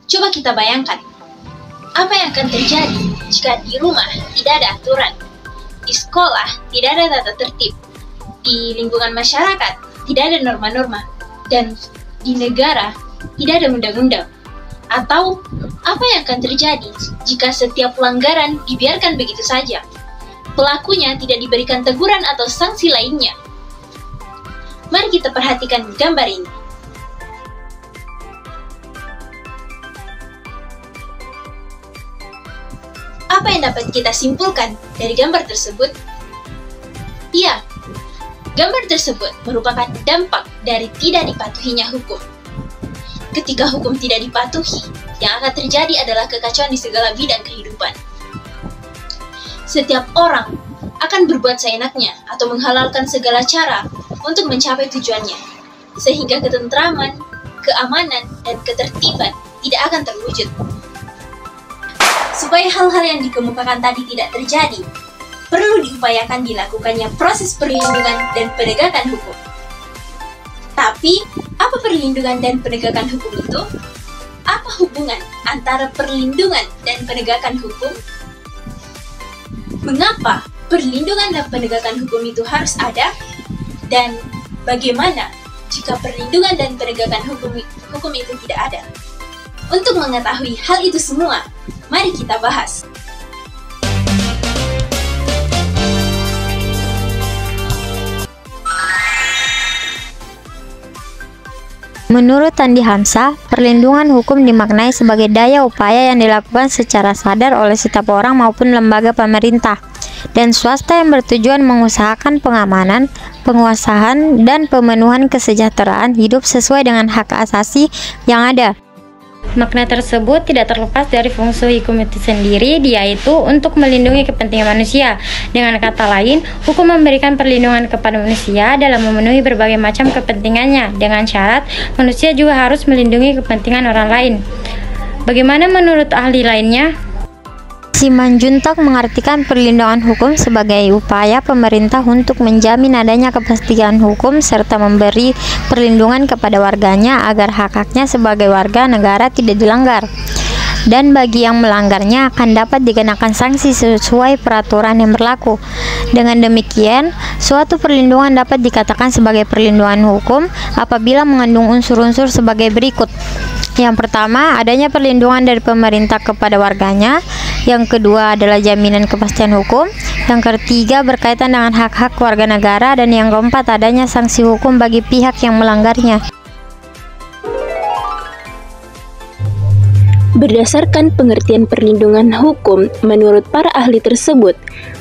Coba kita bayangkan, apa yang akan terjadi jika di rumah tidak ada aturan, di sekolah tidak ada tata tertib, di lingkungan masyarakat tidak ada norma-norma, dan di negara tidak ada undang-undang. Atau apa yang akan terjadi jika setiap pelanggaran dibiarkan begitu saja? Pelakunya tidak diberikan teguran atau sanksi lainnya. Mari kita perhatikan gambar ini. Apa yang dapat kita simpulkan dari gambar tersebut? Iya, gambar tersebut merupakan dampak dari tidak dipatuhinya hukum. Ketika hukum tidak dipatuhi, yang akan terjadi adalah kekacauan di segala bidang kehidupan. Setiap orang akan berbuat seenaknya atau menghalalkan segala cara untuk mencapai tujuannya, sehingga ketentraman, keamanan, dan ketertiban tidak akan terwujud. Supaya hal-hal yang dikemukakan tadi tidak terjadi, perlu diupayakan dilakukannya proses perlindungan dan penegakan hukum. Tapi, apa perlindungan dan penegakan hukum itu? Apa hubungan antara perlindungan dan penegakan hukum? Mengapa perlindungan dan penegakan hukum itu harus ada? Dan bagaimana jika perlindungan dan penegakan hukum itu tidak ada? Untuk mengetahui hal itu semua, mari kita bahas. Menurut Andi Hamzah, perlindungan hukum dimaknai sebagai daya upaya yang dilakukan secara sadar oleh setiap orang maupun lembaga pemerintah dan swasta yang bertujuan mengusahakan pengamanan, penguasaan, dan pemenuhan kesejahteraan hidup sesuai dengan hak asasi yang ada. Makna tersebut tidak terlepas dari fungsi hukum itu sendiri, yaitu untuk melindungi kepentingan manusia. Dengan kata lain, hukum memberikan perlindungan kepada manusia dalam memenuhi berbagai macam kepentingannya, dengan syarat manusia juga harus melindungi kepentingan orang lain. Bagaimana menurut ahli lainnya? Simanjuntak mengartikan perlindungan hukum sebagai upaya pemerintah untuk menjamin adanya kepastian hukum serta memberi perlindungan kepada warganya agar hak-haknya sebagai warga negara tidak dilanggar. Dan bagi yang melanggarnya akan dapat dikenakan sanksi sesuai peraturan yang berlaku. Dengan demikian, suatu perlindungan dapat dikatakan sebagai perlindungan hukum apabila mengandung unsur-unsur sebagai berikut. Yang pertama, adanya perlindungan dari pemerintah kepada warganya. Yang kedua adalah jaminan kepastian hukum. Yang ketiga berkaitan dengan hak-hak warga negara. Dan yang keempat adanya sanksi hukum bagi pihak yang melanggarnya. Berdasarkan pengertian perlindungan hukum menurut para ahli tersebut,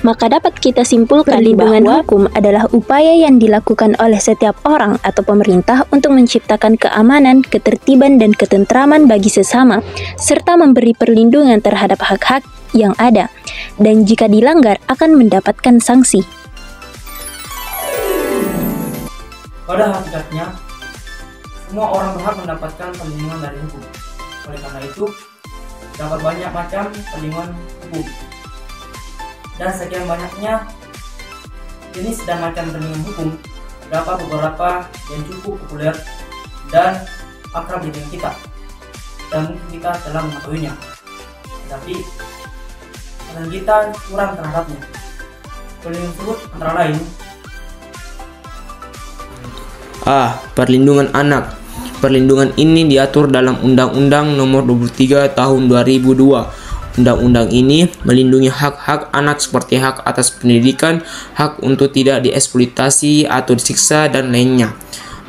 maka dapat kita simpulkan perlindungan hukum adalah upaya yang dilakukan oleh setiap orang atau pemerintah untuk menciptakan keamanan, ketertiban, dan ketentraman bagi sesama, serta memberi perlindungan terhadap hak-hak yang ada, dan jika dilanggar akan mendapatkan sanksi. Pada hakikatnya, semua orang berhak mendapatkan perlindungan dari hukum. Oleh karena itu, dapat banyak macam perlindungan hukum. Dan sekian banyaknya jenis dan macam perlindungan hukum, dapat beberapa yang cukup populer dan akrab di dunia kita. Dan mungkin kita telah mengetahuinya. Tetapi, karena kita kurang terhadapnya. Perlindungan tersebut antara lain A. Perlindungan anak. Perlindungan ini diatur dalam Undang-Undang Nomor 23 Tahun 2002. Undang-undang ini melindungi hak-hak anak seperti hak atas pendidikan, hak untuk tidak dieksploitasi atau disiksa, dan lainnya.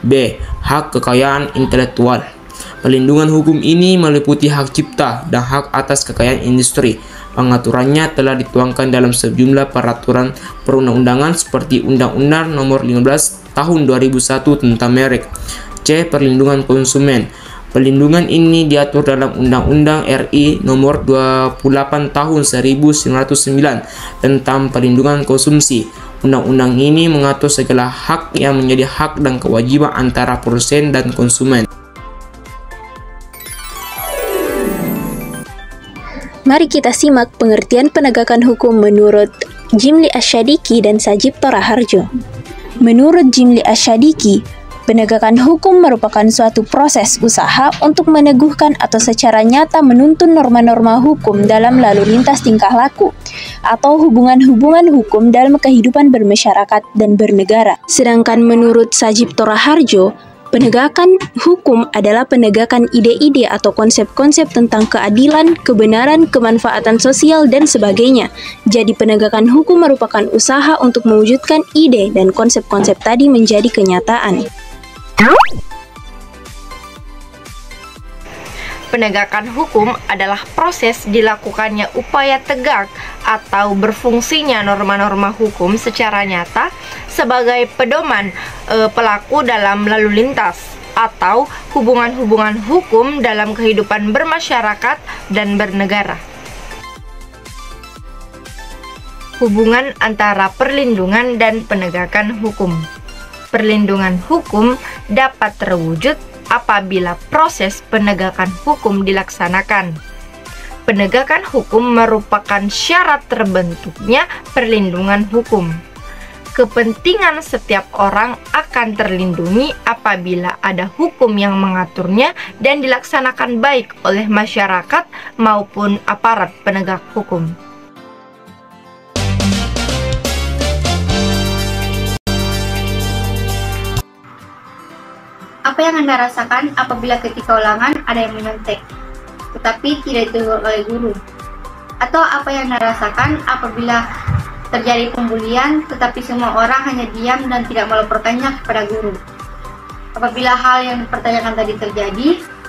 B. Hak kekayaan intelektual. Perlindungan hukum ini meliputi hak cipta dan hak atas kekayaan industri. Pengaturannya telah dituangkan dalam sejumlah peraturan perundang-undangan seperti Undang-Undang Nomor 15 Tahun 2001 tentang merek. C. Perlindungan konsumen. Perlindungan ini diatur dalam Undang-Undang RI Nomor 28 Tahun 1999 tentang perlindungan konsumsi. Undang-undang ini mengatur segala hak yang menjadi hak dan kewajiban antara produsen dan konsumen. Mari kita simak pengertian penegakan hukum menurut Jimli Asyadiki dan Sajib Toraharjo. Menurut Jimli Asyadiki, Penegakan hukum merupakan suatu proses usaha untuk meneguhkan atau secara nyata menuntun norma-norma hukum dalam lalu lintas tingkah laku atau hubungan-hubungan hukum dalam kehidupan bermasyarakat dan bernegara. Sedangkan menurut Sajib Toraharjo, penegakan hukum adalah penegakan ide-ide atau konsep-konsep tentang keadilan, kebenaran, kemanfaatan sosial, dan sebagainya. Jadi penegakan hukum merupakan usaha untuk mewujudkan ide dan konsep-konsep tadi menjadi kenyataan. Penegakan hukum adalah proses dilakukannya upaya tegak atau berfungsinya norma-norma hukum secara nyata sebagai pedoman pelaku dalam lalu lintas atau hubungan-hubungan hukum dalam kehidupan bermasyarakat dan bernegara. Hubungan antara perlindungan dan penegakan hukum. Perlindungan hukum dapat terwujud apabila proses penegakan hukum dilaksanakan. Penegakan hukum merupakan syarat terbentuknya perlindungan hukum. Kepentingan setiap orang akan terlindungi apabila ada hukum yang mengaturnya dan dilaksanakan baik oleh masyarakat maupun aparat penegak hukum. Apa yang Anda rasakan apabila ketika ulangan ada yang menyontek, tetapi tidak ditegur oleh guru? Atau apa yang Anda rasakan apabila terjadi pembulian, tetapi semua orang hanya diam dan tidak melaporkannya kepada guru? Apabila hal yang dipertanyakan tadi terjadi,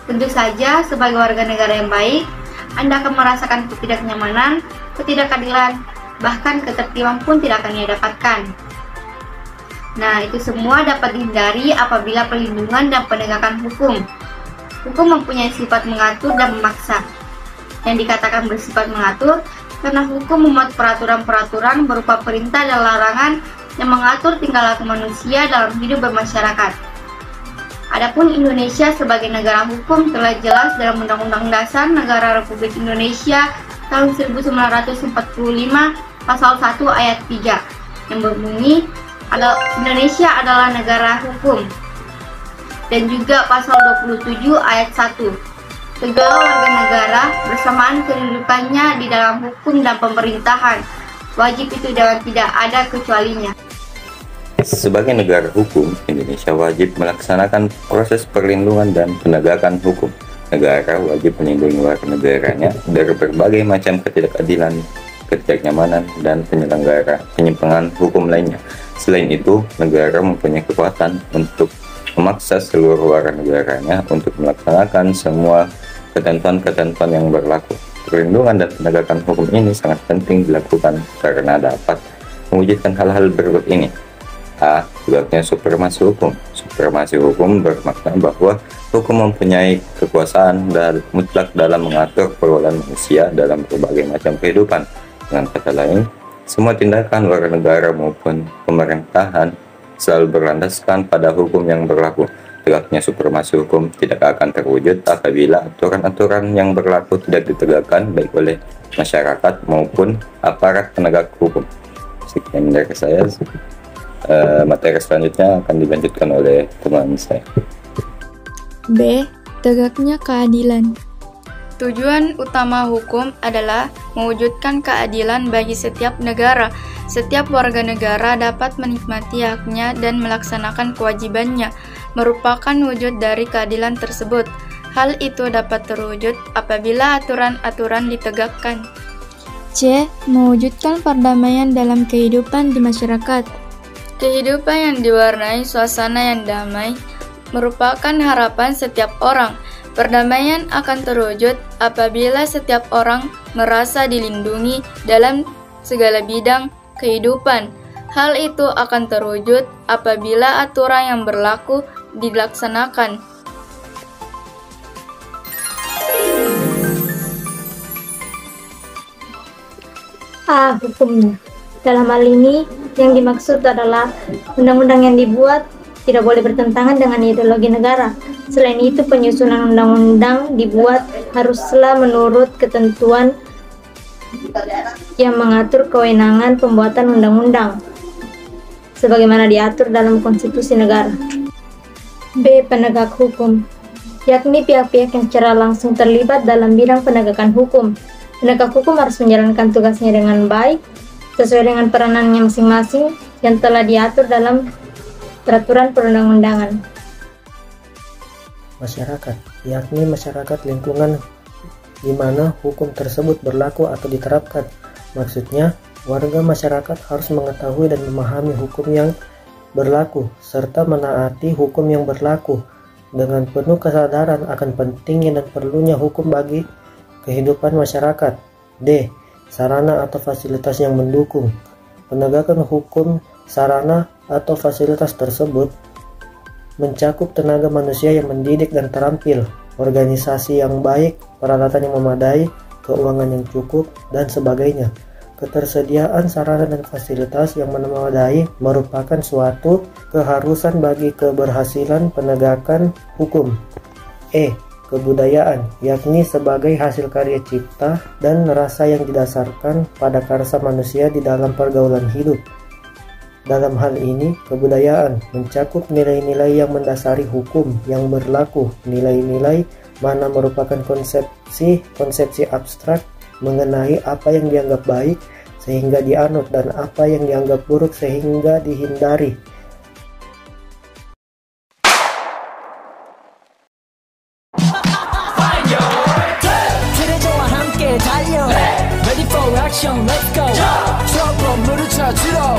tentu saja sebagai warga negara yang baik, Anda akan merasakan ketidaknyamanan, ketidakadilan, bahkan ketertiban pun tidak akan ia dapatkan. Nah, itu semua dapat dihindari apabila perlindungan dan penegakan hukum. Hukum mempunyai sifat mengatur dan memaksa. Yang dikatakan bersifat mengatur karena hukum memuat peraturan-peraturan berupa perintah dan larangan yang mengatur tingkah laku manusia dalam hidup bermasyarakat. Adapun Indonesia sebagai negara hukum telah jelas dalam Undang-Undang Dasar Negara Republik Indonesia tahun 1945 pasal 1 ayat 3 yang berbunyi Indonesia adalah negara hukum, dan juga pasal 27 ayat 1. Segala warga negara bersamaan kedudukannya di dalam hukum dan pemerintahan, wajib itu dan tidak ada kecualinya. Sebagai negara hukum, Indonesia wajib melaksanakan proses perlindungan dan penegakan hukum. Negara wajib melindungi warga negaranya dari berbagai macam ketidakadilan, ketidaknyamanan, dan penyimpangan hukum lainnya. Selain itu, negara mempunyai kekuatan untuk memaksa seluruh warga negaranya untuk melaksanakan semua ketentuan-ketentuan yang berlaku. Perlindungan dan penegakan hukum ini sangat penting dilakukan karena dapat mewujudkan hal-hal berikut ini. A. Tegaknya supremasi hukum. Supremasi hukum bermakna bahwa hukum mempunyai kekuasaan dan mutlak dalam mengatur pergaulan manusia dalam berbagai macam kehidupan. Dengan kata lain, semua tindakan warga negara maupun pemerintahan selalu berlandaskan pada hukum yang berlaku. Tegaknya supremasi hukum tidak akan terwujud apabila aturan-aturan yang berlaku tidak ditegakkan baik oleh masyarakat maupun aparat penegak hukum. Sekian dari saya. Materi selanjutnya akan dilanjutkan oleh teman saya. B. Tegaknya keadilan. Tujuan utama hukum adalah mewujudkan keadilan bagi setiap negara. Setiap warga negara dapat menikmati haknya dan melaksanakan kewajibannya, merupakan wujud dari keadilan tersebut. Hal itu dapat terwujud apabila aturan-aturan ditegakkan. C. Mewujudkan perdamaian dalam kehidupan di masyarakat. Kehidupan yang diwarnai suasana yang damai merupakan harapan setiap orang. Perdamaian akan terwujud apabila setiap orang merasa dilindungi dalam segala bidang kehidupan. Hal itu akan terwujud apabila aturan yang berlaku dilaksanakan. A. Hukumnya. Dalam hal ini, yang dimaksud adalah undang-undang yang dibuat tidak boleh bertentangan dengan ideologi negara. Selain itu, penyusunan undang-undang dibuat haruslah menurut ketentuan yang mengatur kewenangan pembuatan undang-undang, sebagaimana diatur dalam konstitusi negara. B. Penegak hukum, yakni pihak-pihak yang secara langsung terlibat dalam bidang penegakan hukum. Penegak hukum harus menjalankan tugasnya dengan baik, sesuai dengan peranannya masing-masing yang telah diatur dalam peraturan perundang-undangan. Masyarakat, yakni masyarakat lingkungan di mana hukum tersebut berlaku atau diterapkan. Maksudnya, warga masyarakat harus mengetahui dan memahami hukum yang berlaku, serta menaati hukum yang berlaku dengan penuh kesadaran akan pentingnya dan perlunya hukum bagi kehidupan masyarakat. D. Sarana atau fasilitas yang mendukung. Penegakan hukum sarana atau fasilitas tersebut mencakup tenaga manusia yang mendidik dan terampil, organisasi yang baik, peralatan yang memadai, keuangan yang cukup, dan sebagainya. Ketersediaan sarana dan fasilitas yang memadai merupakan suatu keharusan bagi keberhasilan penegakan hukum. E. Kebudayaan, yakni sebagai hasil karya cipta dan rasa yang didasarkan pada karsa manusia di dalam pergaulan hidup. Dalam hal ini, kebudayaan mencakup nilai-nilai yang mendasari hukum yang berlaku. Nilai-nilai mana merupakan konsepsi abstrak mengenai apa yang dianggap baik sehingga dianut dan apa yang dianggap buruk sehingga dihindari. Ready for action, let's go. trouble 물을 찾으러